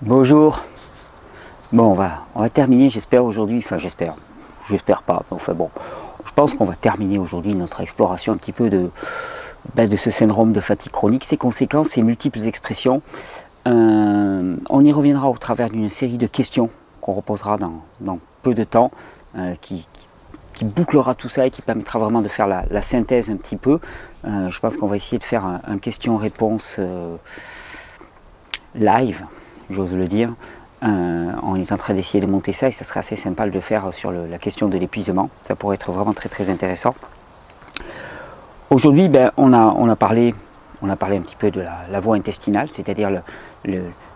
Bonjour. Bon, on va terminer, j'espère aujourd'hui, enfin j'espère pas, enfin bon, je pense qu'on va terminer aujourd'hui notre exploration un petit peu de ce syndrome de fatigue chronique, ses conséquences, ses multiples expressions. On y reviendra au travers d'une série de questions qu'on reposera dans peu de temps, qui bouclera tout ça et qui permettra vraiment de faire la synthèse un petit peu. Je pense qu'on va essayer de faire un question-réponse live, j'ose le dire. On est en train d'essayer de monter ça et ça serait assez sympa de le faire sur la question de l'épuisement. Ça pourrait être vraiment très intéressant. Aujourd'hui, on a parlé un petit peu de la voie intestinale, c'est-à-dire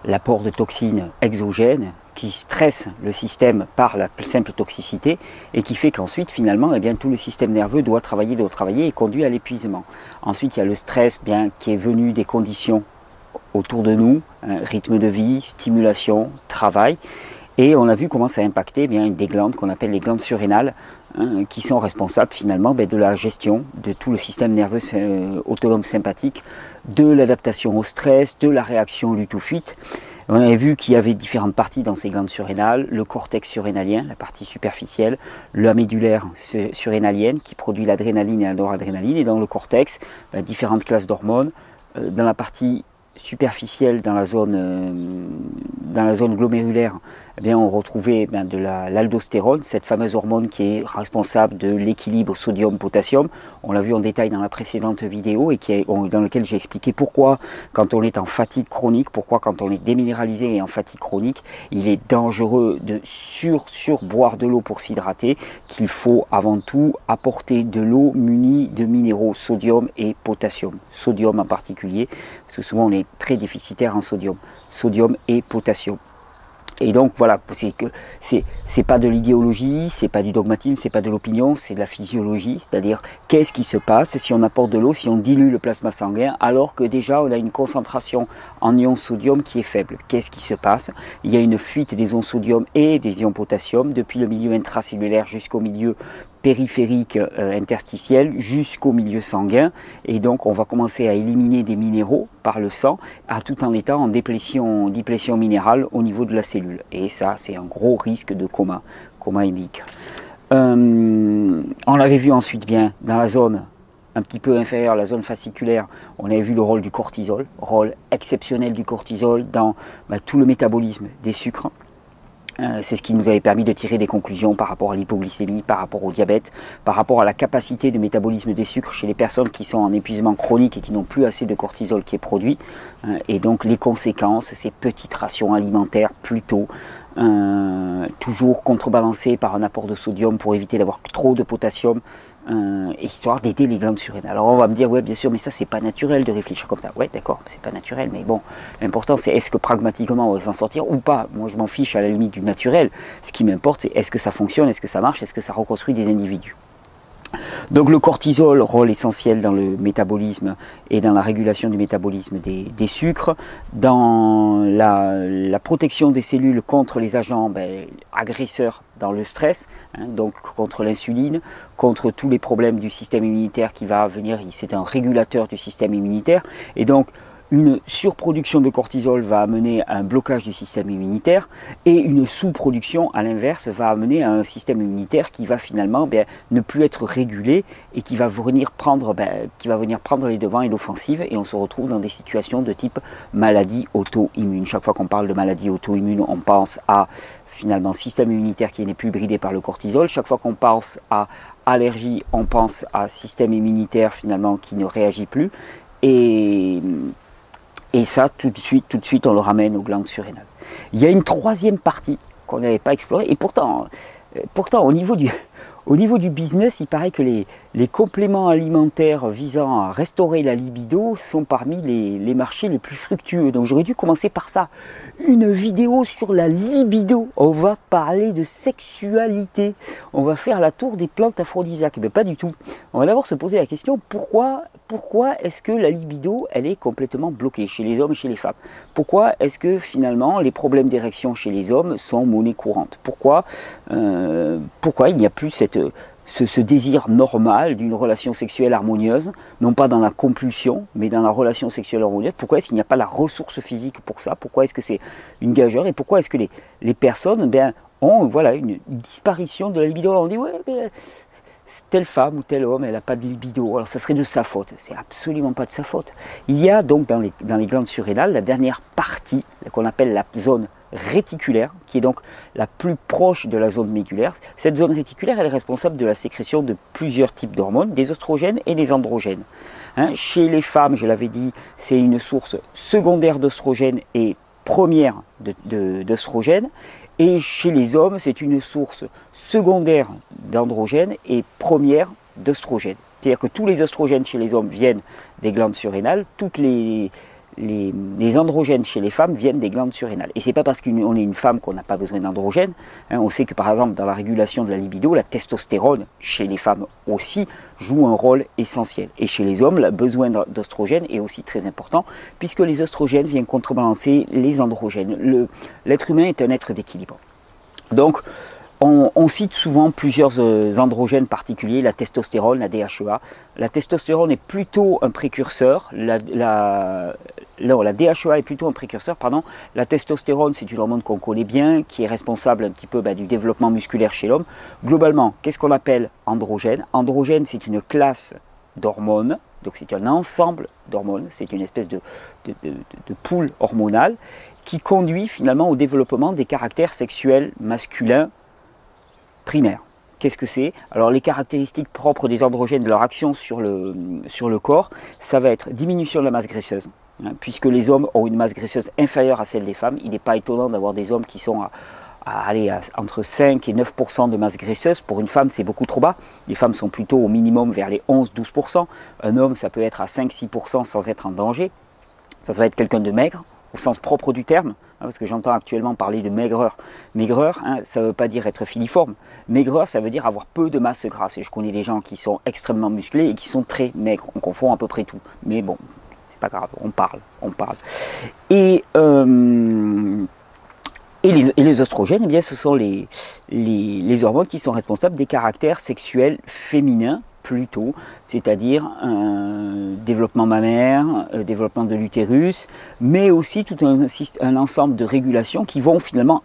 l'apport de toxines exogènes qui stressent le système par la simple toxicité et qui fait qu'ensuite, finalement, tout le système nerveux doit travailler et conduit à l'épuisement. Ensuite, il y a le stress qui est venu des conditions autour de nous, rythme de vie, stimulation, travail, et on a vu comment ça impactait des glandes qu'on appelle les glandes surrénales, qui sont responsables finalement de la gestion de tout le système nerveux autonome sympathique, de l'adaptation au stress, de la réaction lutte ou fuite. On avait vu qu'il y avait différentes parties dans ces glandes surrénales, le cortex surrénalien, la partie superficielle, la médullaire surrénalienne qui produit l'adrénaline et la noradrénaline, et dans le cortex, différentes classes d'hormones. Dans la partie superficielle, dans la zone glomérulaire, on retrouvait de l'aldostérone, cette fameuse hormone qui est responsable de l'équilibre sodium-potassium. On l'a vu en détail dans la précédente vidéo et dans laquelle j'ai expliqué pourquoi quand on est en fatigue chronique, pourquoi quand on est déminéralisé et en fatigue chronique, il est dangereux de surboire de l'eau pour s'hydrater, qu'il faut avant tout apporter de l'eau munie de minéraux sodium et potassium. Sodium en particulier, parce que souvent on est très déficitaire en sodium et potassium. Et donc voilà, c'est pas de l'idéologie, c'est pas du dogmatisme, c'est pas de l'opinion, c'est de la physiologie, c'est-à-dire qu'est-ce qui se passe si on apporte de l'eau, si on dilue le plasma sanguin, alors que déjà on a une concentration en ion sodium qui est faible. Qu'est-ce qui se passe? Il y a une fuite des ions sodium et des ions potassium depuis le milieu intracellulaire jusqu'au milieu périphérique interstitiel jusqu'au milieu sanguin, et donc on va commencer à éliminer des minéraux par le sang, tout en étant en déplétion minérale au niveau de la cellule, et ça c'est un gros risque de coma hémique. On l'avait vu ensuite dans la zone un petit peu inférieure, la zone fasciculaire, on avait vu le rôle du cortisol, rôle exceptionnel du cortisol dans tout le métabolisme des sucres. C'est ce qui nous avait permis de tirer des conclusions par rapport à l'hypoglycémie, par rapport au diabète, par rapport à la capacité de métabolisme des sucres chez les personnes qui sont en épuisement chronique et qui n'ont plus assez de cortisol qui est produit. Et donc les conséquences, ces petites rations alimentaires plutôt, toujours contrebalancées par un apport de sodium pour éviter d'avoir trop de potassium, histoire d'aider les glandes surrénales. Alors on va me dire, ouais bien sûr, mais ça c'est pas naturel de réfléchir comme ça. Ouais d'accord, c'est pas naturel, mais bon, l'important c'est est-ce que pragmatiquement on va s'en sortir ou pas. Moi je m'en fiche à la limite du naturel. Ce qui m'importe c'est est-ce que ça fonctionne, est-ce que ça marche, est-ce que ça reconstruit des individus. Donc le cortisol, rôle essentiel dans le métabolisme et dans la régulation du métabolisme des sucres, dans la protection des cellules contre les agents agresseurs dans le stress, donc contre l'insuline, contre tous les problèmes du système immunitaire qui va venir, c'est un régulateur du système immunitaire, et donc une surproduction de cortisol va amener à un blocage du système immunitaire, et une sous-production à l'inverse va amener à un système immunitaire qui va finalement ne plus être régulé et qui va venir prendre les devants et l'offensive, et on se retrouve dans des situations de type maladie auto-immune. Chaque fois qu'on parle de maladie auto-immune, on pense à finalement système immunitaire qui n'est plus bridé par le cortisol. Chaque fois qu'on pense à allergie, on pense à système immunitaire finalement qui ne réagit plus, et ça, tout de suite, on le ramène aux glandes surrénales. Il y a une troisième partie qu'on n'avait pas explorée, et pourtant au niveau du business, il paraît que les compléments alimentaires visant à restaurer la libido sont parmi les marchés les plus fructueux. Donc j'aurais dû commencer par ça. Une vidéo sur la libido. On va parler de sexualité. On va faire la tour des plantes aphrodisiaques. Mais pas du tout. On va d'abord se poser la question, pourquoi est-ce que la libido, elle est complètement bloquée chez les hommes et chez les femmes? Pourquoi est-ce que finalement les problèmes d'érection chez les hommes sont monnaie courante? Pourquoi il n'y a plus ce désir normal d'une relation sexuelle harmonieuse, non pas dans la compulsion, mais dans la relation sexuelle harmonieuse. Pourquoi est-ce qu'il n'y a pas la ressource physique pour ça? Pourquoi est-ce que c'est une gageure? Et pourquoi est-ce que les personnes ont voilà, une disparition de la libido? Alors on dit, ouais, mais telle femme ou tel homme, elle n'a pas de libido, alors ça serait de sa faute. C'est absolument pas de sa faute. Il y a donc dans les glandes surrénales la dernière partie qu'on appelle la zone réticulaire, qui est donc la plus proche de la zone médulaire. Cette zone réticulaire, elle est responsable de la sécrétion de plusieurs types d'hormones, des oestrogènes et des androgènes. Chez les femmes, je l'avais dit, c'est une source secondaire d'oestrogènes et première d'oestrogènes. Et chez les hommes, c'est une source secondaire d'androgènes et première d'œstrogènes. C'est-à-dire que tous les oestrogènes chez les hommes viennent des glandes surrénales, toutes les androgènes chez les femmes viennent des glandes surrénales. Et c'est pas parce qu'on est une femme qu'on n'a pas besoin d'androgènes. On sait que par exemple dans la régulation de la libido, la testostérone chez les femmes aussi joue un rôle essentiel. Et chez les hommes, le besoin d'oestrogènes est aussi très important, puisque les oestrogènes viennent contrebalancer les androgènes. L'être humain est un être d'équilibre. Donc on cite souvent plusieurs androgènes particuliers, la testostérone, la DHEA. La testostérone est plutôt un précurseur, la DHEA est plutôt un précurseur, pardon. La testostérone, c'est une hormone qu'on connaît bien, qui est responsable un petit peu du développement musculaire chez l'homme. Globalement, qu'est-ce qu'on appelle androgène? Androgène, c'est une classe d'hormones, donc c'est un ensemble d'hormones, c'est une espèce de pool hormonal qui conduit finalement au développement des caractères sexuels masculins primaire. Qu'est-ce que c'est? Alors les caractéristiques propres des androgènes, de leur action sur le corps, ça va être diminution de la masse graisseuse, puisque les hommes ont une masse graisseuse inférieure à celle des femmes. Il n'est pas étonnant d'avoir des hommes qui sont à entre 5 et 9% de masse graisseuse. Pour une femme, c'est beaucoup trop bas. Les femmes sont plutôt au minimum vers les 11-12%. Un homme, ça peut être à 5-6% sans être en danger. Ça va être quelqu'un de maigre, au sens propre du terme, parce que j'entends actuellement parler de maigreur. Maigreur, ça ne veut pas dire être filiforme. Maigreur, ça veut dire avoir peu de masse grasse. Et je connais des gens qui sont extrêmement musclés et qui sont très maigres. On confond à peu près tout. Mais bon, c'est pas grave, on parle. Et les oestrogènes, eh bien, ce sont les hormones qui sont responsables des caractères sexuels féminins, plutôt, c'est-à-dire un développement mammaire, développement de l'utérus, mais aussi tout un ensemble de régulations qui vont finalement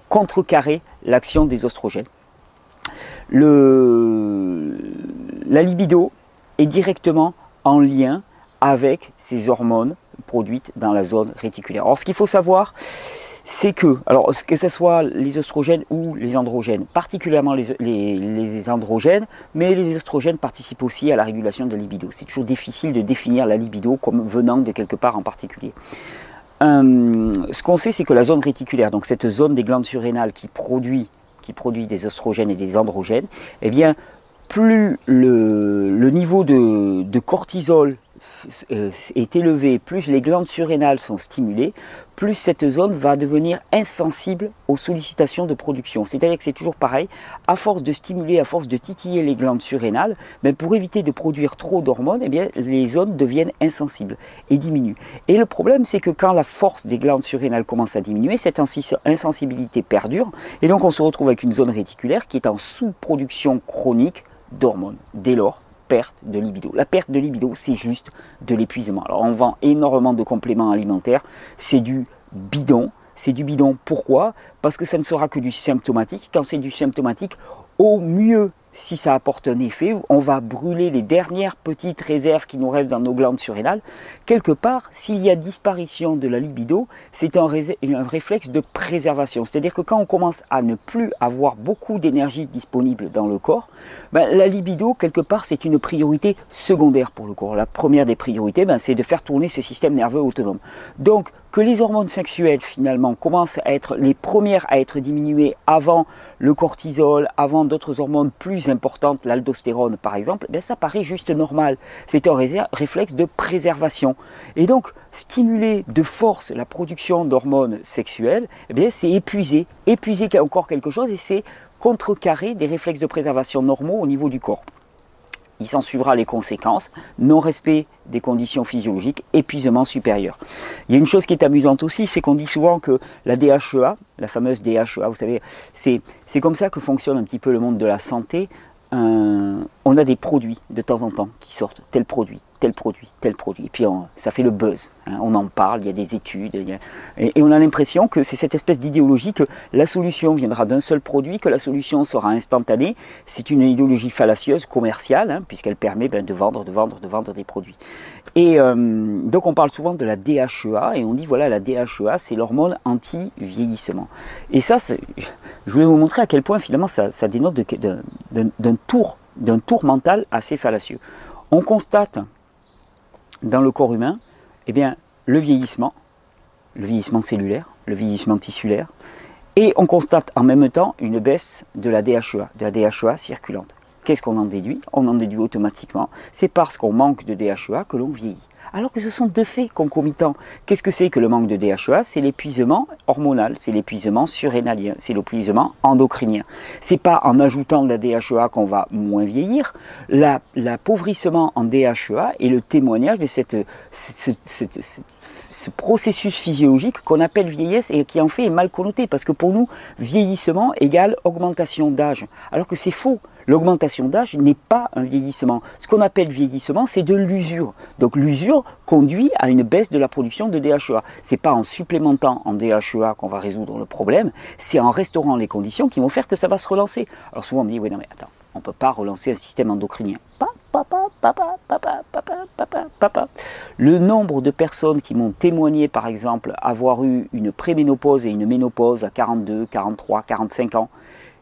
contrecarrer l'action des oestrogènes. La libido est directement en lien avec ces hormones produites dans la zone réticulaire. Alors ce qu'il faut savoir, c'est que ce soit les oestrogènes ou les androgènes, particulièrement les androgènes, mais les oestrogènes participent aussi à la régulation de la libido. C'est toujours difficile de définir la libido comme venant de quelque part en particulier. Ce qu'on sait, c'est que la zone réticulaire, donc cette zone des glandes surrénales qui produit des oestrogènes et des androgènes, eh bien, plus le niveau de cortisol est élevé, plus les glandes surrénales sont stimulées, plus cette zone va devenir insensible aux sollicitations de production. C'est-à-dire que c'est toujours pareil, à force de stimuler, à force de titiller les glandes surrénales, pour éviter de produire trop d'hormones, eh bien, les zones deviennent insensibles et diminuent. Et le problème, c'est que quand la force des glandes surrénales commence à diminuer, cette insensibilité perdure, et donc on se retrouve avec une zone réticulaire qui est en sous-production chronique d'hormones. Dès lors, perte de libido. La perte de libido, c'est juste de l'épuisement. Alors on vend énormément de compléments alimentaires, c'est du bidon. C'est du bidon, pourquoi? Parce que ça ne sera que du symptomatique. Quand c'est du symptomatique, au mieux, si ça apporte un effet, on va brûler les dernières petites réserves qui nous restent dans nos glandes surrénales. Quelque part, s'il y a disparition de la libido, c'est un réflexe de préservation. C'est-à-dire que quand on commence à ne plus avoir beaucoup d'énergie disponible dans le corps, la libido, quelque part, c'est une priorité secondaire pour le corps. La première des priorités, c'est de faire tourner ce système nerveux autonome. Donc, que les hormones sexuelles, finalement, commencent à être les premières à être diminuées avant le cortisol, avant d'autres hormones plus importantes, l'aldostérone par exemple, ça paraît juste normal. C'est un réflexe de préservation. Et donc, stimuler de force la production d'hormones sexuelles, c'est épuiser encore quelque chose, et c'est contrecarrer des réflexes de préservation normaux au niveau du corps. Il s'en suivra les conséquences, non-respect des conditions physiologiques, épuisement supérieur. Il y a une chose qui est amusante aussi, c'est qu'on dit souvent que la DHEA, la fameuse DHEA, vous savez, c'est comme ça que fonctionne un petit peu le monde de la santé. on a des produits de temps en temps qui sortent, tel produit, tel produit, tel produit. Et puis ça fait le buzz, hein, on en parle, il y a des études, et on a l'impression que c'est cette espèce d'idéologie que la solution viendra d'un seul produit, que la solution sera instantanée. C'est une idéologie fallacieuse, commerciale, hein, puisqu'elle permet de vendre des produits. Et donc on parle souvent de la DHEA, et on dit voilà, la DHEA c'est l'hormone anti-vieillissement. Et ça, je voulais vous montrer à quel point finalement ça dénote d'un tour mental assez fallacieux. On constate dans le corps humain, eh bien, le vieillissement cellulaire, le vieillissement tissulaire, et on constate en même temps une baisse de la DHEA circulante. Qu'est-ce qu'on en déduit? On en déduit automatiquement, c'est parce qu'on manque de DHEA que l'on vieillit. Alors que ce sont deux faits concomitants. Qu'est-ce que c'est que le manque de DHEA? C'est l'épuisement hormonal, c'est l'épuisement surrénalien, c'est l'épuisement endocrinien. C'est pas en ajoutant de la DHEA qu'on va moins vieillir. L'appauvrissement en DHEA est le témoignage de ce processus physiologique qu'on appelle vieillesse et qui en fait est mal connoté. Parce que pour nous, vieillissement égale augmentation d'âge. Alors que c'est faux. L'augmentation d'âge n'est pas un vieillissement. Ce qu'on appelle vieillissement, c'est de l'usure. Donc l'usure conduit à une baisse de la production de DHEA. Ce n'est pas en supplémentant en DHEA qu'on va résoudre le problème, c'est en restaurant les conditions qui vont faire que ça va se relancer. Alors souvent on me dit, oui non mais attends, on ne peut pas relancer un système endocrinien. Le nombre de personnes qui m'ont témoigné par exemple avoir eu une préménopause et une ménopause à 42, 43, 45 ans,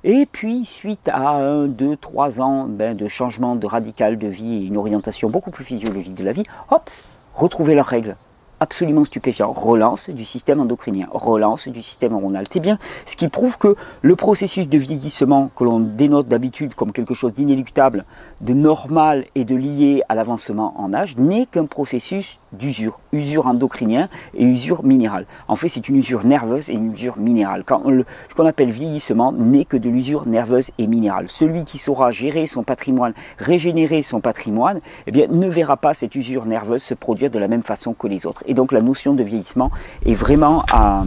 et puis, suite à 1, 2, 3 ans de changement de radical de vie et une orientation beaucoup plus physiologique de la vie, hop, retrouver leurs règles. Absolument stupéfiant. Relance du système endocrinien, relance du système hormonal. C'est bien ce qui prouve que le processus de vieillissement que l'on dénote d'habitude comme quelque chose d'inéluctable, de normal et de lié à l'avancement en âge n'est qu'un processus d'usure, usure endocrinien et usure minérale. En fait, c'est une usure nerveuse et une usure minérale. Ce qu'on appelle vieillissement n'est que de l'usure nerveuse et minérale. Celui qui saura gérer son patrimoine, régénérer son patrimoine, eh bien, ne verra pas cette usure nerveuse se produire de la même façon que les autres. Et donc la notion de vieillissement est vraiment à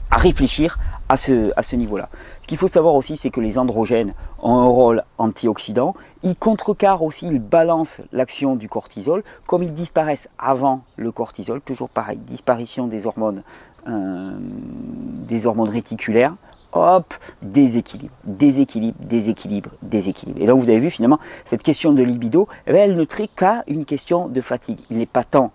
réfléchir à ce niveau-là. Ce qu'il faut savoir aussi, c'est que les androgènes ont un rôle antioxydant. Ils contrecarrent aussi, ils balancent l'action du cortisol. Comme ils disparaissent avant le cortisol, toujours pareil, disparition des hormones réticulaires, hop, déséquilibre, déséquilibre, déséquilibre, déséquilibre. Et donc vous avez vu finalement, cette question de libido, eh bien, elle ne traite qu'à une question de fatigue. Il n'est pas temps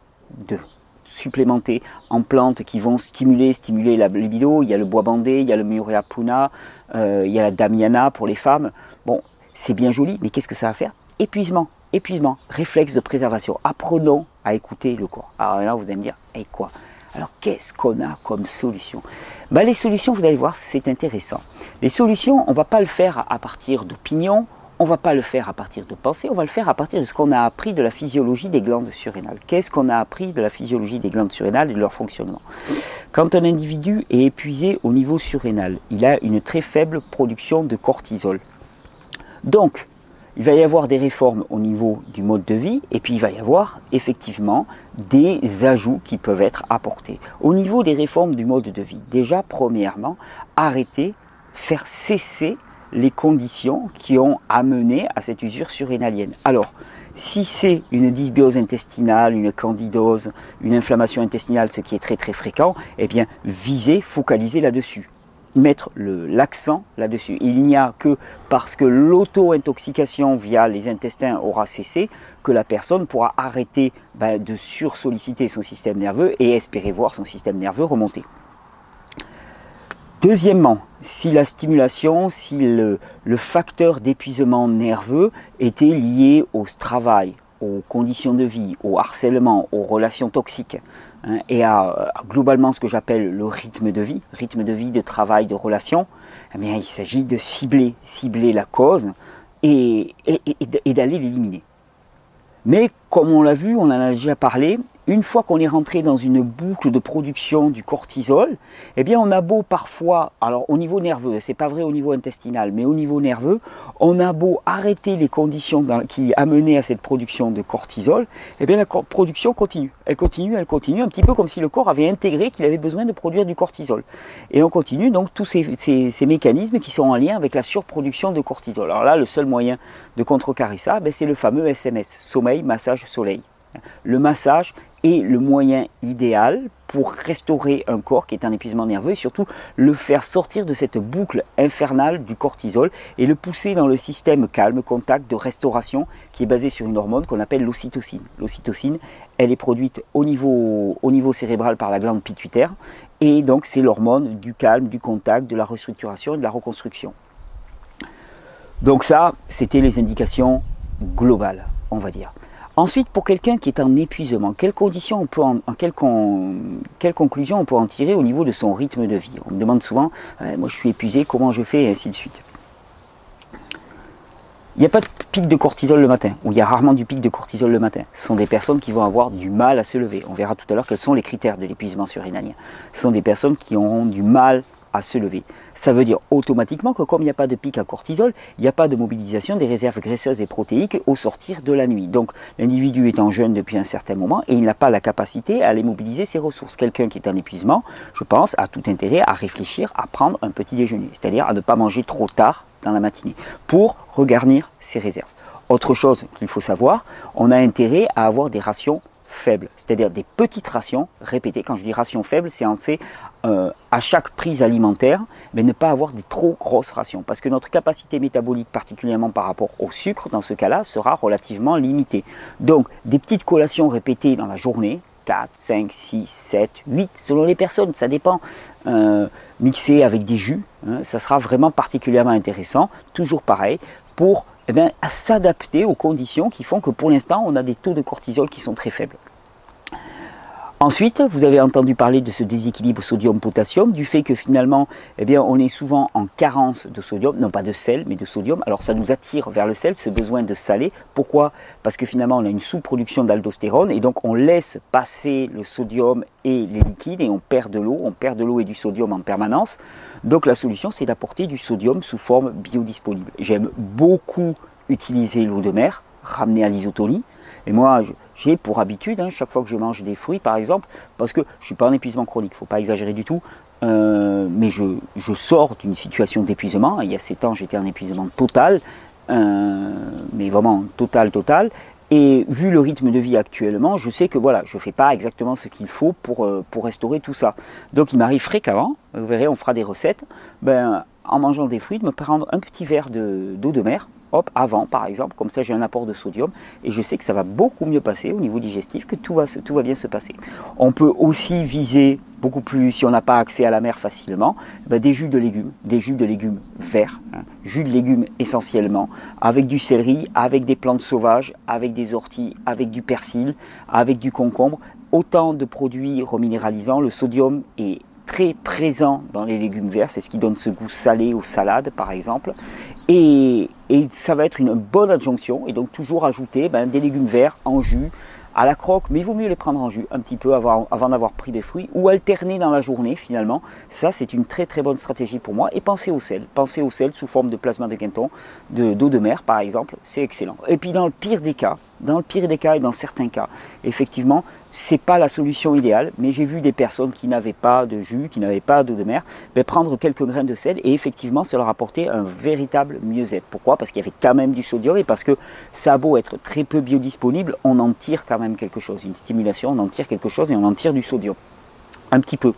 de supplémenter en plantes qui vont stimuler la libido. Il y a le bois bandé, il y a le Mireia puna, il y a la damiana pour les femmes. Bon, c'est bien joli, mais qu'est-ce que ça va faire? Épuisement, épuisement, réflexe de préservation. Apprenons à écouter le corps. Alors là, vous allez me dire, et quoi? Alors qu'est-ce qu'on a comme solution? Les solutions, vous allez voir, c'est intéressant. Les solutions, on ne va pas le faire à partir d'opinions, on ne va pas le faire à partir de pensées, on va le faire à partir de ce qu'on a appris de la physiologie des glandes surrénales. Qu'est-ce qu'on a appris de la physiologie des glandes surrénales et de leur fonctionnement? Quand un individu est épuisé au niveau surrénal, il a une très faible production de cortisol. Donc, il va y avoir des réformes au niveau du mode de vie et puis il va y avoir effectivement des ajouts qui peuvent être apportés. Au niveau des réformes du mode de vie, déjà premièrement, arrêter, faire cesser les conditions qui ont amené à cette usure surrénalienne. Alors, si c'est une dysbiose intestinale, une candidose, une inflammation intestinale, ce qui est très très fréquent, eh bien, viser, focaliser là-dessus. Mettre l'accent là-dessus. Il n'y a que parce que l'auto-intoxication via les intestins aura cessé que la personne pourra arrêter de sursolliciter son système nerveux et espérer voir son système nerveux remonter. Deuxièmement, si la stimulation, si le facteur d'épuisement nerveux était lié au travail, aux conditions de vie, au harcèlement, aux relations toxiques, hein, et à globalement ce que j'appelle le rythme de vie, de travail, de relation, eh bien, il s'agit de cibler la cause et d'aller l'éliminer. Mais comme on l'a vu, on en a déjà parlé, une fois qu'on est rentré dans une boucle de production du cortisol, eh bien on a beau parfois, alors au niveau nerveux, c'est pas vrai au niveau intestinal, mais au niveau nerveux, on a beau arrêter les conditions qui amenaient à cette production de cortisol, eh bien la production continue. Elle continue, un petit peu comme si le corps avait intégré qu'il avait besoin de produire du cortisol. Et on continue donc tous ces mécanismes qui sont en lien avec la surproduction de cortisol. Alors là, le seul moyen de contrecarrer ça, c'est le fameux SMS, sommeil, massage, soleil. Le massage est le moyen idéal pour restaurer un corps qui est en épuisement nerveux et surtout le faire sortir de cette boucle infernale du cortisol et le pousser dans le système calme, contact de restauration qui est basé sur une hormone qu'on appelle l'ocytocine. L'ocytocine, elle est produite au niveau cérébral par la glande pituitaire et donc c'est l'hormone du calme, du contact, de la restructuration et de la reconstruction. Donc ça, c'était les indications globales, on va dire. Ensuite, pour quelqu'un qui est en épuisement, quelles conclusions on peut en tirer au niveau de son rythme de vie? On me demande souvent, moi je suis épuisé, comment je fais, et ainsi de suite. Il n'y a pas de pic de cortisol le matin, ou il y a rarement du pic de cortisol le matin. Ce sont des personnes qui vont avoir du mal à se lever. On verra tout à l'heure quels sont les critères de l'épuisement surrénalien. Ce sont des personnes qui auront du mal à se lever. Ça veut dire automatiquement que comme il n'y a pas de pic à cortisol, il n'y a pas de mobilisation des réserves graisseuses et protéiques au sortir de la nuit. Donc l'individu est en jeûne depuis un certain moment et il n'a pas la capacité à aller mobiliser ses ressources. Quelqu'un qui est en épuisement, je pense, a tout intérêt à réfléchir à prendre un petit déjeuner, c'est-à-dire à ne pas manger trop tard dans la matinée pour regarnir ses réserves. Autre chose qu'il faut savoir, on a intérêt à avoir des rations faibles, c'est-à-dire des petites rations répétées. Quand je dis rations faibles, c'est en fait à chaque prise alimentaire, mais ne pas avoir des trop grosses rations, parce que notre capacité métabolique, particulièrement par rapport au sucre, dans ce cas-là, sera relativement limitée. Donc, des petites collations répétées dans la journée, 4, 5, 6, 7, 8, selon les personnes, ça dépend, mixées avec des jus, hein, ça sera vraiment particulièrement intéressant, toujours pareil, pour s'adapter aux conditions qui font que pour l'instant, on a des taux de cortisol qui sont très faibles. Ensuite, vous avez entendu parler de ce déséquilibre sodium-potassium, du fait que finalement, on est souvent en carence de sodium, non pas de sel, mais de sodium. Alors ça nous attire vers le sel, ce besoin de saler. Pourquoi? Parce que finalement, on a une sous-production d'aldostérone et donc on laisse passer le sodium et les liquides et on perd de l'eau et du sodium en permanence. Donc la solution, c'est d'apporter du sodium sous forme biodisponible. J'aime beaucoup utiliser l'eau de mer, ramenée à l'isotonie. Et moi, j'ai pour habitude, chaque fois que je mange des fruits par exemple, parce que je ne suis pas en épuisement chronique, il ne faut pas exagérer du tout, mais je sors d'une situation d'épuisement. Il y a 7 ans, j'étais en épuisement total, mais vraiment total. Et vu le rythme de vie actuellement, je sais que voilà, je ne fais pas exactement ce qu'il faut pour restaurer tout ça. Donc il m'arrive fréquemment, vous verrez, on fera des recettes, en mangeant des fruits, de me prendre un petit verre d'eau de mer, hop, avant par exemple, comme ça j'ai un apport de sodium et je sais que ça va beaucoup mieux passer au niveau digestif, que tout va bien se passer. On peut aussi viser beaucoup plus, si on n'a pas accès à la mer facilement, des jus de légumes verts, jus de légumes essentiellement, avec du céleri, avec des plantes sauvages, avec des orties, avec du persil, avec du concombre, autant de produits reminéralisants. Le sodium est très présent dans les légumes verts, c'est ce qui donne ce goût salé aux salades par exemple, et ça va être une bonne adjonction, et donc toujours ajouter des légumes verts en jus, à la croque, mais il vaut mieux les prendre en jus un petit peu avant d'avoir pris des fruits, ou alterner dans la journée finalement. Ça c'est une très bonne stratégie pour moi. Et pensez au sel sous forme de plasma de Quinton, d'eau de mer par exemple, c'est excellent. Et puis dans le pire des cas et dans certains cas, effectivement, c'est pas la solution idéale, mais j'ai vu des personnes qui n'avaient pas de jus, qui n'avaient pas d'eau de mer, prendre quelques grains de sel et effectivement ça leur apportait un véritable mieux-être. Pourquoi? Parce qu'il y avait quand même du sodium et parce que ça a beau être très peu biodisponible, on en tire quand même quelque chose, une stimulation, on en tire quelque chose et on en tire du sodium. Un petit peu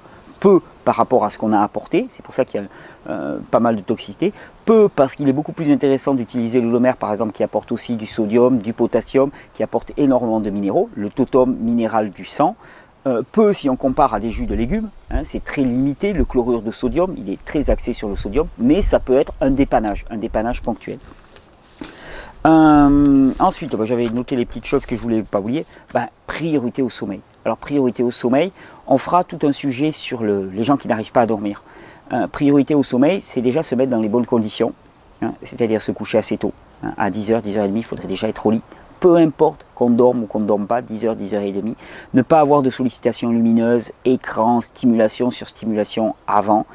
par rapport à ce qu'on a apporté, c'est pour ça qu'il y a pas mal de toxicité, peu parce qu'il est beaucoup plus intéressant d'utiliser l'eau de mer par exemple qui apporte aussi du sodium, du potassium, qui apporte énormément de minéraux, le totum minéral du sang, peu si on compare à des jus de légumes, c'est très limité, le chlorure de sodium, il est très axé sur le sodium, mais ça peut être un dépannage ponctuel. Ensuite, j'avais noté les petites choses que je ne voulais pas oublier, priorité au sommeil. Alors priorité au sommeil, on fera tout un sujet sur les gens qui n'arrivent pas à dormir. Priorité au sommeil, c'est déjà se mettre dans les bonnes conditions, c'est-à-dire se coucher assez tôt. À 10h, 10h30, il faudrait déjà être au lit peu importe qu'on dorme ou qu'on ne dorme pas, 10 heures, 10 heures et demie. Ne pas avoir de sollicitation lumineuse, écran, stimulation sur stimulation avant.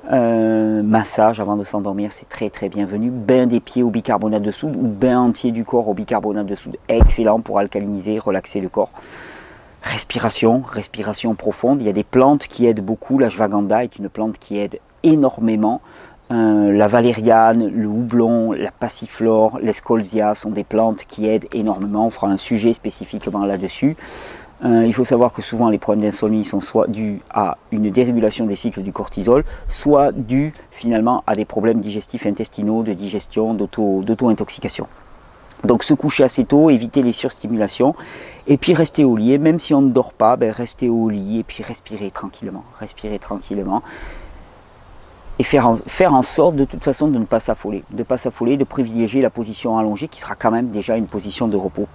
Massage avant de s'endormir, c'est très très bienvenu. Bain des pieds au bicarbonate de soude ou bain entier du corps au bicarbonate de soude. Excellent pour alcaliniser, relaxer le corps. Respiration, respiration profonde. Il y a des plantes qui aident beaucoup. L'ashwagandha est une plante qui aide énormément. La valériane, le houblon, la passiflore, l'escolzia sont des plantes qui aident énormément. On fera un sujet spécifiquement là-dessus. Il faut savoir que souvent les problèmes d'insomnie sont soit dus à une dérégulation des cycles du cortisol, soit dus finalement à des problèmes digestifs intestinaux, de digestion, d'auto-intoxication. Donc se coucher assez tôt, éviter les surstimulations, et puis rester au lit. Et même si on ne dort pas, rester au lit et puis respirer tranquillement. Et faire en sorte de toute façon de ne pas s'affoler. De ne pas s'affoler, de privilégier la position allongée qui sera quand même déjà une position de repos.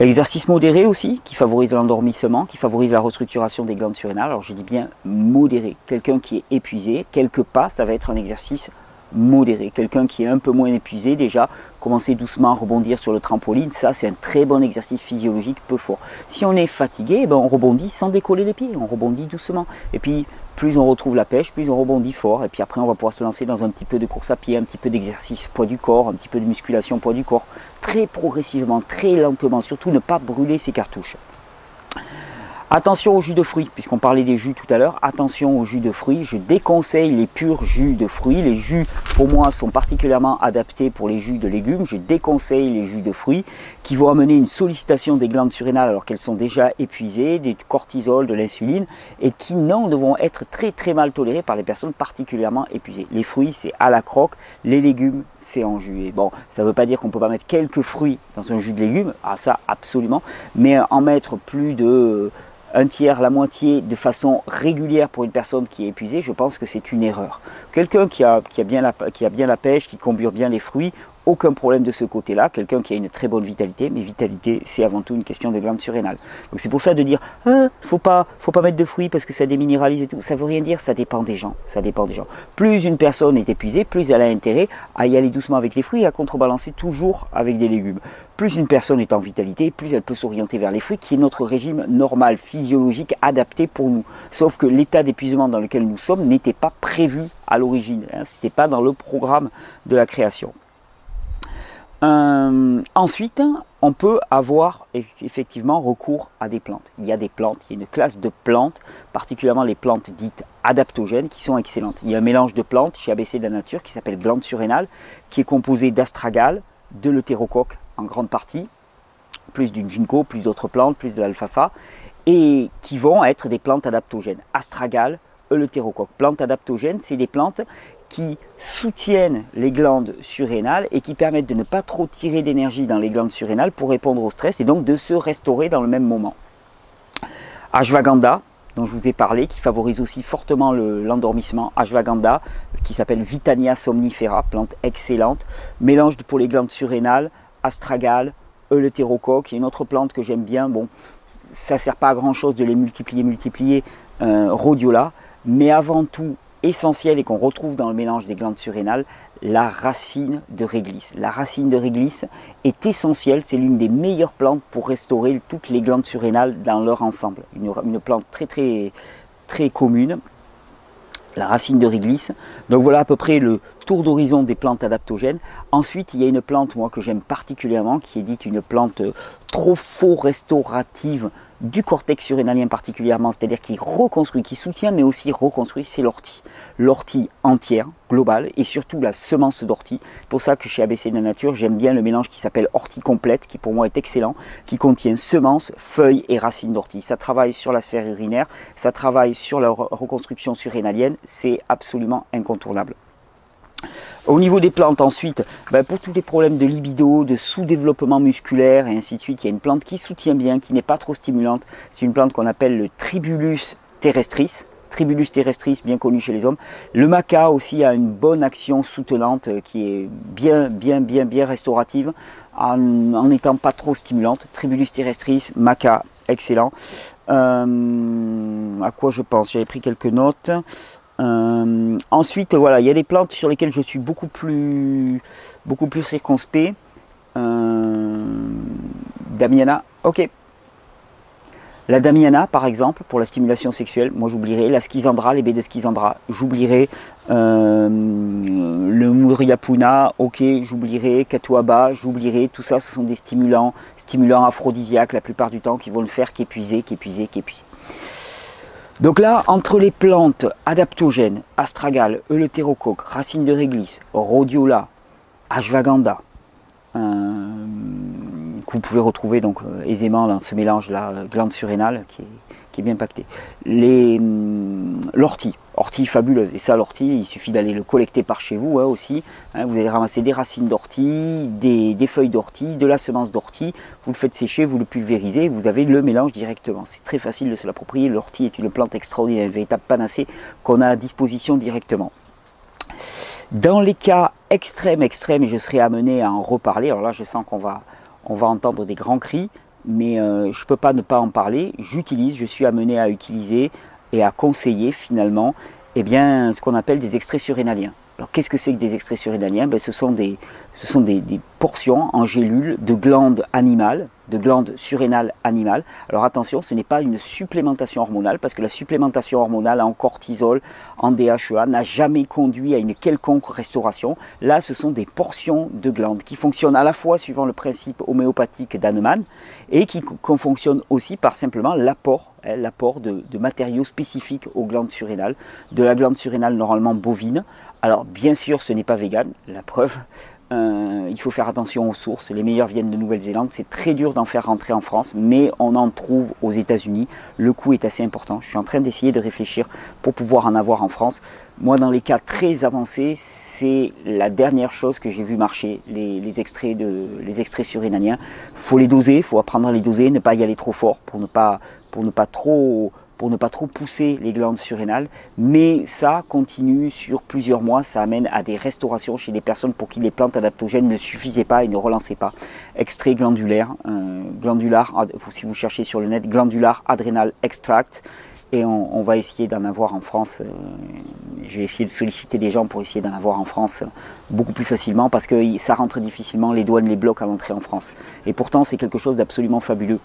Exercice modéré aussi, qui favorise l'endormissement, qui favorise la restructuration des glandes surrénales. Alors je dis bien modéré. Quelqu'un qui est épuisé, quelques pas, ça va être un exercice modéré. Quelqu'un qui est un peu moins épuisé, déjà, commencer doucement à rebondir sur le trampoline, ça c'est un très bon exercice physiologique peu fort. Si on est fatigué, on rebondit sans décoller les pieds, on rebondit doucement. Et puis, plus on retrouve la pêche, plus on rebondit fort. Et puis après, on va pouvoir se lancer dans un petit peu de course à pied, un petit peu d'exercice poids du corps, un petit peu de musculation poids du corps. Très progressivement, très lentement, surtout ne pas brûler ses cartouches. Attention aux jus de fruits, puisqu'on parlait des jus tout à l'heure, attention aux jus de fruits, je déconseille les purs jus de fruits. Les jus, pour moi, sont particulièrement adaptés pour les jus de légumes. Je déconseille les jus de fruits qui vont amener une sollicitation des glandes surrénales alors qu'elles sont déjà épuisées, du cortisol, de l'insuline, et qui, non, devront être très très mal tolérés par les personnes particulièrement épuisées. Les fruits, c'est à la croque, les légumes, c'est en jus. Et bon, ça ne veut pas dire qu'on ne peut pas mettre quelques fruits dans un jus de légumes, ah ça, absolument, mais en mettre plus de un tiers, la moitié de façon régulière pour une personne qui est épuisée, je pense que c'est une erreur. Quelqu'un qui a bien la pêche, qui combure bien les fruits, aucun problème de ce côté-là. Quelqu'un qui a une très bonne vitalité, mais vitalité, c'est avant tout une question de glande surrénale. Donc c'est pour ça de dire, faut pas mettre de fruits parce que ça déminéralise et tout. Ça veut rien dire, ça dépend des gens. Ça dépend des gens. Plus une personne est épuisée, plus elle a intérêt à y aller doucement avec les fruits et à contrebalancer toujours avec des légumes. Plus une personne est en vitalité, plus elle peut s'orienter vers les fruits, qui est notre régime normal, physiologique, adapté pour nous. Sauf que l'état d'épuisement dans lequel nous sommes n'était pas prévu à l'origine. Ce n'était pas dans le programme de la création. Ensuite, on peut avoir effectivement recours à des plantes. Il y a des plantes, il y a une classe de plantes, particulièrement les plantes dites adaptogènes, qui sont excellentes. Il y a un mélange de plantes chez ABC de la Nature qui s'appelle glande surrénale, qui est composé d'astragale, de l'eutérocoque en grande partie, plus du ginkgo, plus d'autres plantes, plus de l'alfalfa, et qui vont être des plantes adaptogènes. Astragale, l'eutérocoque. Plantes adaptogènes, c'est des plantes qui soutiennent les glandes surrénales et qui permettent de ne pas trop tirer d'énergie dans les glandes surrénales pour répondre au stress et donc de se restaurer dans le même moment. Ashwagandha, dont je vous ai parlé, qui favorise aussi fortement l'endormissement. Ashwagandha, qui s'appelle Vitania somnifera, plante excellente. Mélange pour les glandes surrénales, astragale, l'eutérocoque. Il y a une autre plante que j'aime bien. Bon, ça ne sert pas à grand chose de les multiplier, rhodiola, mais avant tout, essentiel et qu'on retrouve dans le mélange des glandes surrénales, la racine de réglisse. La racine de réglisse est essentielle, c'est l'une des meilleures plantes pour restaurer toutes les glandes surrénales dans leur ensemble. Une plante très commune, la racine de réglisse. Donc voilà à peu près le tour d'horizon des plantes adaptogènes. Ensuite, il y a une plante moi que j'aime particulièrement, qui est dite une plante tropho-restaurative du cortex surrénalien particulièrement, c'est-à-dire qui reconstruit, qui soutient mais aussi reconstruit, c'est l'ortie. L'ortie entière, globale, et surtout la semence d'ortie. C'est pour ça que chez ABC de la Nature, j'aime bien le mélange qui s'appelle ortie complète, qui pour moi est excellent, qui contient semences, feuilles et racines d'ortie. Ça travaille sur la sphère urinaire, ça travaille sur la reconstruction surrénalienne, c'est absolument incontournable. Au niveau des plantes ensuite, pour tous les problèmes de libido, de sous-développement musculaire et ainsi de suite, il y a une plante qui soutient bien, qui n'est pas trop stimulante. C'est une plante qu'on appelle le Tribulus terrestris. Tribulus terrestris, bien connu chez les hommes. Le maca aussi a une bonne action soutenante qui est bien restaurative en n'étant pas trop stimulante. Tribulus terrestris, maca, excellent. À quoi je pense? J'avais pris quelques notes. Ensuite, voilà, il y a des plantes sur lesquelles je suis beaucoup plus circonspect. Damiana, ok. La Damiana, par exemple, pour la stimulation sexuelle, moi j'oublierai la Schizandra, les baies de Schizandra, j'oublierai le Muriyapuna, ok, j'oublierai Katuaba, j'oublierai, tout ça, ce sont des stimulants aphrodisiaques la plupart du temps qui vont le faire qu'épuiser. Donc là, entre les plantes adaptogènes, astragales, eleutérocoque, racine de réglisse, rhodiola, ashwagandha, que vous pouvez retrouver donc aisément dans ce mélange là, glande surrénale qui est bien pacté. L'ortie, ortie fabuleuse, et ça l'ortie, il suffit d'aller le collecter par chez vous aussi, hein, vous allez ramasser des racines d'ortie, des feuilles d'ortie, de la semence d'ortie, vous le faites sécher, vous le pulvérisez, vous avez le mélange directement. C'est très facile de se l'approprier, l'ortie est une plante extraordinaire, une véritable panacée qu'on a à disposition directement. Dans les cas extrêmes, et je serai amené à en reparler, alors là je sens qu'on va entendre des grands cris, mais je ne peux pas ne pas en parler, je suis amené à utiliser et à conseiller finalement ce qu'on appelle des extraits surrénaliens. Alors qu'est-ce que c'est que des extraits surrénaliens? Ce sont des portions en gélules de glandes animales, de glandes surrénales animales. Alors attention, ce n'est pas une supplémentation hormonale, parce que la supplémentation hormonale en cortisol, en DHEA, n'a jamais conduit à une quelconque restauration. Là, ce sont des portions de glandes qui fonctionnent à la fois suivant le principe homéopathique d'Hahnemann et qui fonctionnent aussi par simplement l'apport de matériaux spécifiques aux glandes surrénales, de la glande surrénale normalement bovine. Alors bien sûr, ce n'est pas vegan, la preuve. Il faut faire attention aux sources, les meilleures viennent de Nouvelle-Zélande, c'est très dur d'en faire rentrer en France, mais on en trouve aux États-Unis, le coût est assez important, je suis en train d'essayer de réfléchir pour pouvoir en avoir en France. Moi dans les cas très avancés, c'est la dernière chose que j'ai vu marcher, les extraits surrénaliens. Il faut les doser, il faut apprendre à les doser, ne pas y aller trop fort pour ne pas trop pousser les glandes surrénales, mais ça continue sur plusieurs mois, ça amène à des restaurations chez des personnes pour qui les plantes adaptogènes ne suffisaient pas et ne relançaient pas. Extrait glandulaire, si vous cherchez sur le net, glandular adrenal extract, et on va essayer d'en avoir en France. Je vais essayer de solliciter des gens pour essayer d'en avoir en France beaucoup plus facilement, parce que ça rentre difficilement, les douanes les bloquent à l'entrée en France. Et pourtant c'est quelque chose d'absolument fabuleux.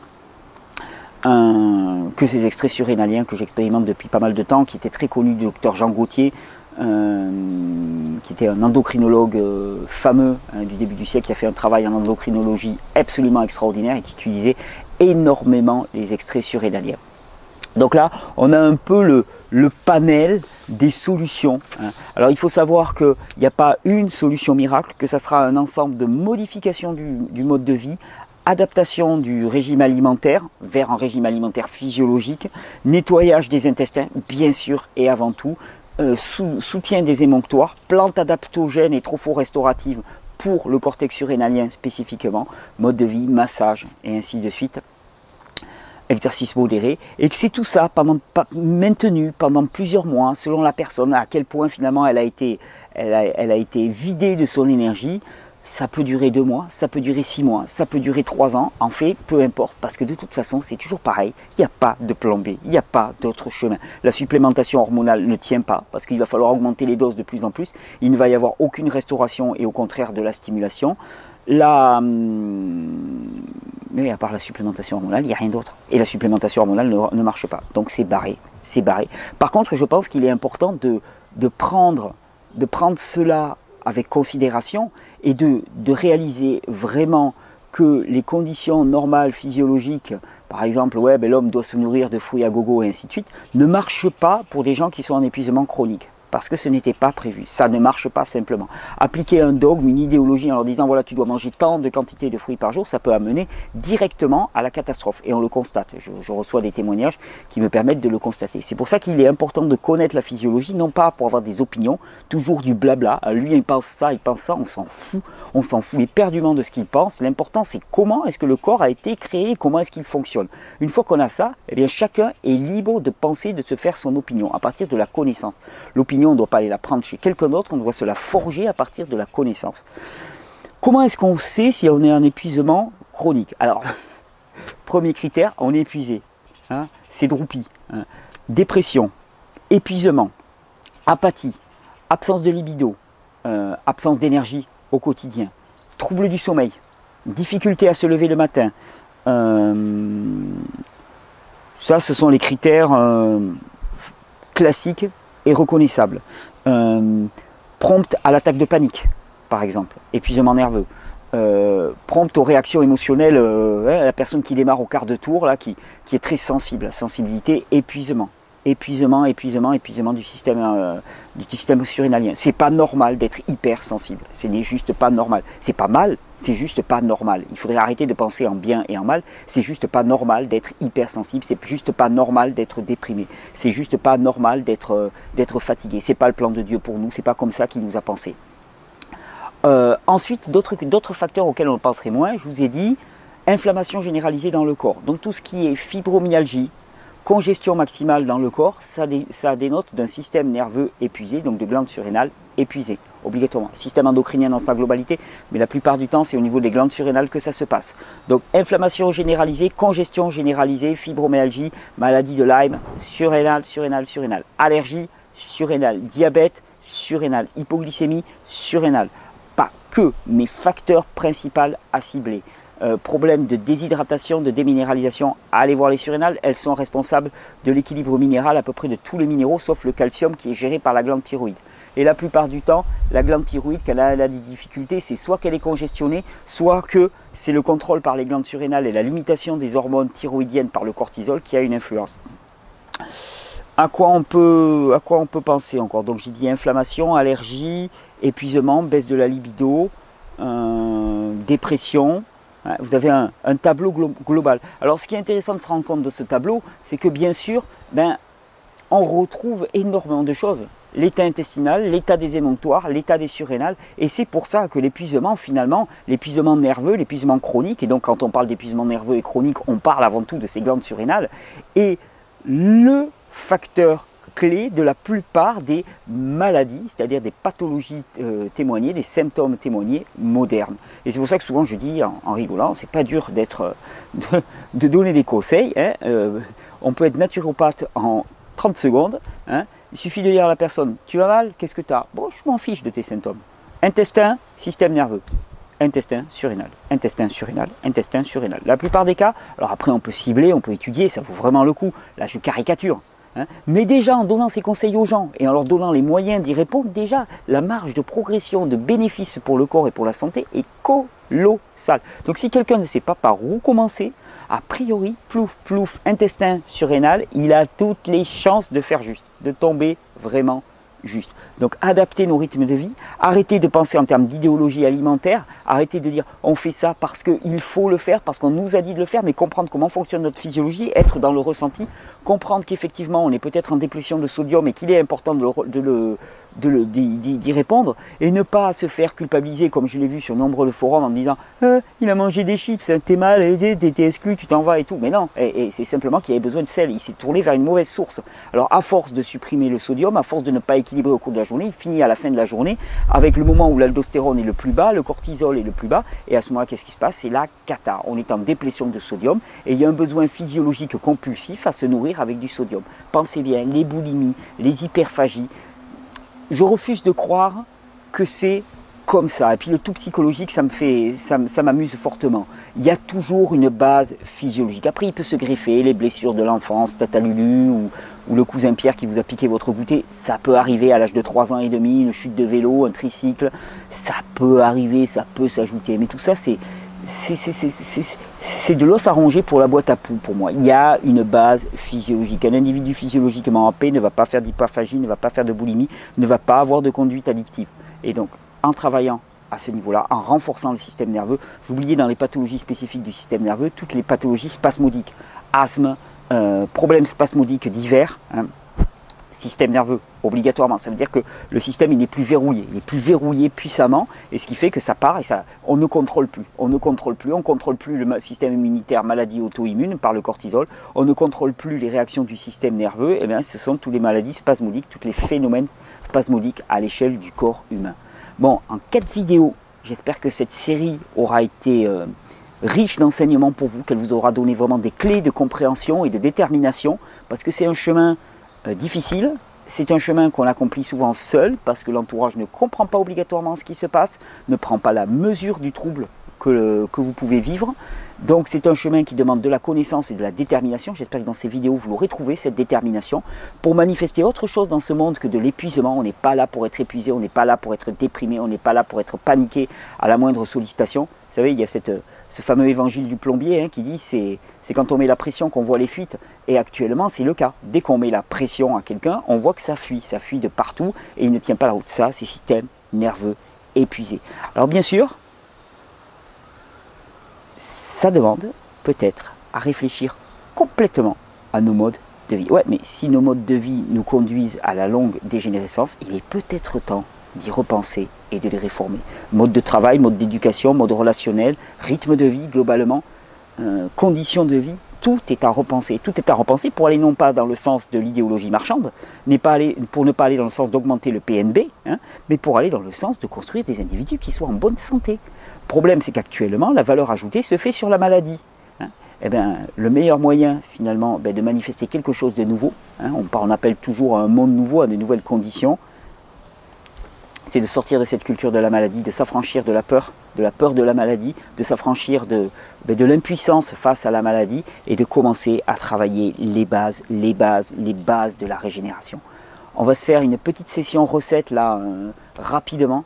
Que ces extraits surrénaliens que j'expérimente depuis pas mal de temps, qui était très connu du docteur Jean Gauthier, qui était un endocrinologue fameux du début du siècle, qui a fait un travail en endocrinologie absolument extraordinaire et qui utilisait énormément les extraits surrénaliens. Donc là, on a un peu le panel des solutions. Alors il faut savoir qu'il n'y a pas une solution miracle, que ça sera un ensemble de modifications du mode de vie, adaptation du régime alimentaire vers un régime alimentaire physiologique, nettoyage des intestins, bien sûr et avant tout, soutien des émonctoires, plantes adaptogènes et tropho-restauratives pour le cortex surrénalien spécifiquement, mode de vie, massage et ainsi de suite, exercice modéré, et que c'est tout ça maintenu pendant plusieurs mois, selon la personne, à quel point finalement elle a été vidée de son énergie. Ça peut durer 2 mois, ça peut durer 6 mois, ça peut durer 3 ans, en fait, peu importe, parce que de toute façon, c'est toujours pareil, il n'y a pas de plan B, il n'y a pas d'autre chemin. La supplémentation hormonale ne tient pas, parce qu'il va falloir augmenter les doses de plus en plus, il ne va y avoir aucune restauration et au contraire de la stimulation. Mais à part la supplémentation hormonale, il n'y a rien d'autre. Et la supplémentation hormonale ne marche pas, donc c'est barré, c'est barré. Par contre, je pense qu'il est important de prendre cela avec considération et de réaliser vraiment que les conditions normales, physiologiques, par exemple, l'homme doit se nourrir de fruits à gogo et ainsi de suite, ne marchent pas pour des gens qui sont en épuisement chronique. Parce que ce n'était pas prévu, ça ne marche pas simplement. Appliquer un dogme, une idéologie en leur disant voilà tu dois manger tant de quantité de fruits par jour, ça peut amener directement à la catastrophe. Et on le constate, je reçois des témoignages qui me permettent de le constater. C'est pour ça qu'il est important de connaître la physiologie, non pas pour avoir des opinions, toujours du blabla, lui il pense ça, on s'en fout éperdument de ce qu'il pense. L'important c'est comment est-ce que le corps a été créé, comment est-ce qu'il fonctionne. Une fois qu'on a ça, eh bien, chacun est libre de penser, de se faire son opinion à partir de la connaissance. L'opinion, on ne doit pas aller la prendre chez quelqu'un d'autre, on doit se la forger à partir de la connaissance. Comment est-ce qu'on sait si on est en épuisement chronique? Alors, premier critère, on est épuisé, c'est droupie, dépression, épuisement, apathie, absence de libido, absence d'énergie au quotidien, trouble du sommeil, difficulté à se lever le matin, Ça, ce sont les critères classiques et reconnaissables. Prompt à l'attaque de panique, par exemple, épuisement nerveux. Prompt aux réactions émotionnelles, la personne qui démarre au quart de tour, là, qui est très sensible, la sensibilité, épuisement du système surrénalien. C'est pas normal d'être hypersensible, c'est juste pas normal. C'est pas mal, c'est juste pas normal. Il faudrait arrêter de penser en bien et en mal. C'est juste pas normal d'être hypersensible, c'est juste pas normal d'être déprimé, c'est juste pas normal d'être fatigué. C'est pas le plan de Dieu pour nous, c'est pas comme ça qu'il nous a pensé. Ensuite, d'autres facteurs auxquels on penserait moins, je vous ai dit, inflammation généralisée dans le corps. Donc tout ce qui est fibromyalgie, congestion maximale dans le corps, ça dénote d'un système nerveux épuisé, donc de glandes surrénales épuisées, obligatoirement. Système endocrinien dans sa globalité, mais la plupart du temps, c'est au niveau des glandes surrénales que ça se passe. Donc inflammation généralisée, congestion généralisée, fibromyalgie, maladie de Lyme, surrénale, allergie, surrénale, diabète, surrénale, hypoglycémie, surrénale. Pas que, mais facteur principal à cibler. Problème de déshydratation, de déminéralisation, allez voir les surrénales, elles sont responsables de l'équilibre minéral à peu près de tous les minéraux, sauf le calcium qui est géré par la glande thyroïde. Et la plupart du temps, la glande thyroïde, quand elle a des difficultés, c'est soit qu'elle est congestionnée, soit que c'est le contrôle par les glandes surrénales et la limitation des hormones thyroïdiennes par le cortisol qui a une influence. À quoi on peut penser encore? Donc j'ai dit inflammation, allergie, épuisement, baisse de la libido, dépression. Vous avez un tableau global. Alors ce qui est intéressant de se rendre compte de ce tableau, c'est que bien sûr, on retrouve énormément de choses. L'état intestinal, l'état des émonctoires, l'état des surrénales. Et c'est pour ça que l'épuisement, finalement, l'épuisement nerveux, l'épuisement chronique, et donc quand on parle d'épuisement nerveux et chronique, on parle avant tout de ces glandes surrénales, est le facteur clé de la plupart des maladies, c'est-à-dire des pathologies témoignées, des symptômes témoignés modernes. Et c'est pour ça que souvent je dis en rigolant, c'est pas dur de donner des conseils. On peut être naturopathe en 30 secondes. Il suffit de dire à la personne, tu vas mal, qu'est-ce que tu as? Bon, je m'en fiche de tes symptômes. Intestin, système nerveux. Intestin surrénal, intestin surrénal, intestin surrénal. La plupart des cas, alors après on peut cibler, on peut étudier, ça vaut vraiment le coup. Là je caricature. Mais déjà en donnant ces conseils aux gens et en leur donnant les moyens d'y répondre, déjà la marge de progression, de bénéfice pour le corps et pour la santé est colossale. Donc si quelqu'un ne sait pas par où commencer, a priori, plouf, intestin surrénal, il a toutes les chances de faire juste, de tomber vraiment juste. Donc adapter nos rythmes de vie, arrêter de penser en termes d'idéologie alimentaire, arrêter de dire on fait ça parce qu'il faut le faire, parce qu'on nous a dit de le faire, mais comprendre comment fonctionne notre physiologie, être dans le ressenti, comprendre qu'effectivement on est peut-être en déplétion de sodium et qu'il est important d'y répondre, et ne pas se faire culpabiliser comme je l'ai vu sur nombre de forums en disant il a mangé des chips, t'es mal, t'es exclu, tu t'en vas et tout. Mais non, et c'est simplement qu'il avait besoin de sel, il s'est tourné vers une mauvaise source. Alors à force de supprimer le sodium, à force de ne pas équilibrer au cours de la journée, il finit à la fin de la journée avec le moment où l'aldostérone est le plus bas, le cortisol est le plus bas, et à ce moment-là qu'est-ce qui se passe? C'est la cata, on est en déplétion de sodium et il y a un besoin physiologique compulsif à se nourrir avec du sodium. Pensez bien, les boulimies, les hyperphagies, je refuse de croire que c'est comme ça. Et puis le tout psychologique, ça m'amuse fortement. Il y a toujours une base physiologique. Après, il peut se greffer les blessures de l'enfance, Tata Lulu ou le cousin Pierre qui vous a piqué votre goûter. Ça peut arriver à l'âge de 3 ans et demi, une chute de vélo, un tricycle. Ça peut arriver, ça peut s'ajouter. Mais tout ça, c'est de l'os à ronger pour la boîte à poux pour moi. Il y a une base physiologique. Un individu physiologiquement en paix ne va pas faire d'hyperphagie, ne va pas faire de boulimie, ne va pas avoir de conduite addictive. Et donc, en travaillant à ce niveau-là, en renforçant le système nerveux, j'oubliais dans les pathologies spécifiques du système nerveux, toutes les pathologies spasmodiques, asthme, problèmes spasmodiques divers, système nerveux, obligatoirement. Ça veut dire que le système il est plus verrouillé puissamment, et ce qui fait que ça part et on ne contrôle plus. On ne contrôle plus le système immunitaire, maladie auto-immune par le cortisol, on ne contrôle plus les réactions du système nerveux, et bien ce sont toutes les maladies spasmodiques, tous les phénomènes spasmodiques à l'échelle du corps humain. Bon, en 4 vidéos, j'espère que cette série aura été riche d'enseignements pour vous, qu'elle vous aura donné vraiment des clés de compréhension et de détermination, parce que c'est un chemin difficile, c'est un chemin qu'on accomplit souvent seul, parce que l'entourage ne comprend pas obligatoirement ce qui se passe, ne prend pas la mesure du trouble que vous pouvez vivre. Donc c'est un chemin qui demande de la connaissance et de la détermination. J'espère que dans ces vidéos, vous l'aurez trouvé, cette détermination, pour manifester autre chose dans ce monde que de l'épuisement. On n'est pas là pour être épuisé, on n'est pas là pour être déprimé, on n'est pas là pour être paniqué à la moindre sollicitation. Vous savez, il y a ce fameux évangile du plombier qui dit c'est quand on met la pression qu'on voit les fuites. Et actuellement, c'est le cas. Dès qu'on met la pression à quelqu'un, on voit que ça fuit de partout et il ne tient pas la route. Ça, c'est système nerveux épuisé. Alors bien sûr, ça demande peut-être à réfléchir complètement à nos modes de vie. Ouais, mais si nos modes de vie nous conduisent à la longue dégénérescence, il est peut-être temps d'y repenser et de les réformer. Mode de travail, mode d'éducation, mode relationnel, rythme de vie globalement, conditions de vie, tout est à repenser. Tout est à repenser pour aller non pas dans le sens de l'idéologie marchande, pour ne pas aller dans le sens d'augmenter le PNB, mais pour aller dans le sens de construire des individus qui soient en bonne santé. Le problème, c'est qu'actuellement, la valeur ajoutée se fait sur la maladie. Eh bien, le meilleur moyen, finalement, de manifester quelque chose de nouveau, on appelle toujours à un monde nouveau, à de nouvelles conditions, c'est de sortir de cette culture de la maladie, de s'affranchir de la peur de la maladie, de s'affranchir de l'impuissance face à la maladie et de commencer à travailler les bases de la régénération. On va se faire une petite session recette là, rapidement,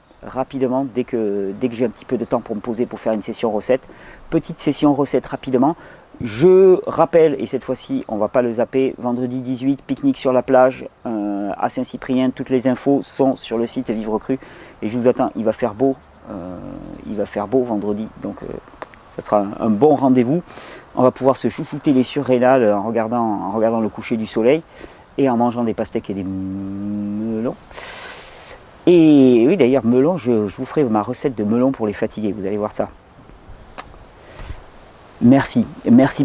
dès que j'ai un petit peu de temps pour me poser pour faire une session recette. Petite session recette rapidement. Je rappelle, et cette fois-ci on ne va pas le zapper, vendredi 18, pique-nique sur la plage à Saint-Cyprien. Toutes les infos sont sur le site Vivre Cru et je vous attends. Il va faire beau vendredi, donc ça sera un bon rendez-vous. On va pouvoir se chouchouter les surrénales en regardant le coucher du soleil et en mangeant des pastèques et des melons. Et oui, d'ailleurs, melon, je vous ferai ma recette de melon pour les fatigués, vous allez voir ça. Merci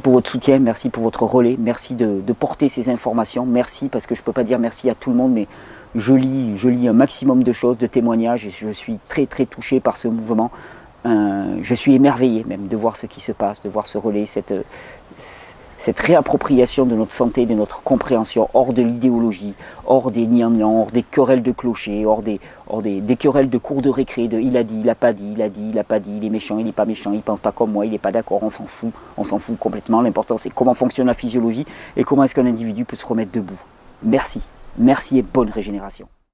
pour votre soutien, merci pour votre relais, merci de porter ces informations, merci parce que je ne peux pas dire merci à tout le monde, mais je lis un maximum de choses, de témoignages et je suis très touché par ce mouvement. Je suis émerveillé même de voir ce qui se passe, de voir ce relais, cette réappropriation de notre santé, de notre compréhension, hors de l'idéologie, hors des gnangnans, hors des querelles de clochers, hors des querelles de cours de récré, de il a dit, il n'a pas dit, il a dit, il n'a pas dit, il est méchant, il n'est pas méchant, il ne pense pas comme moi, il n'est pas d'accord, on s'en fout complètement. L'important c'est comment fonctionne la physiologie et comment est-ce qu'un individu peut se remettre debout. Merci et bonne régénération.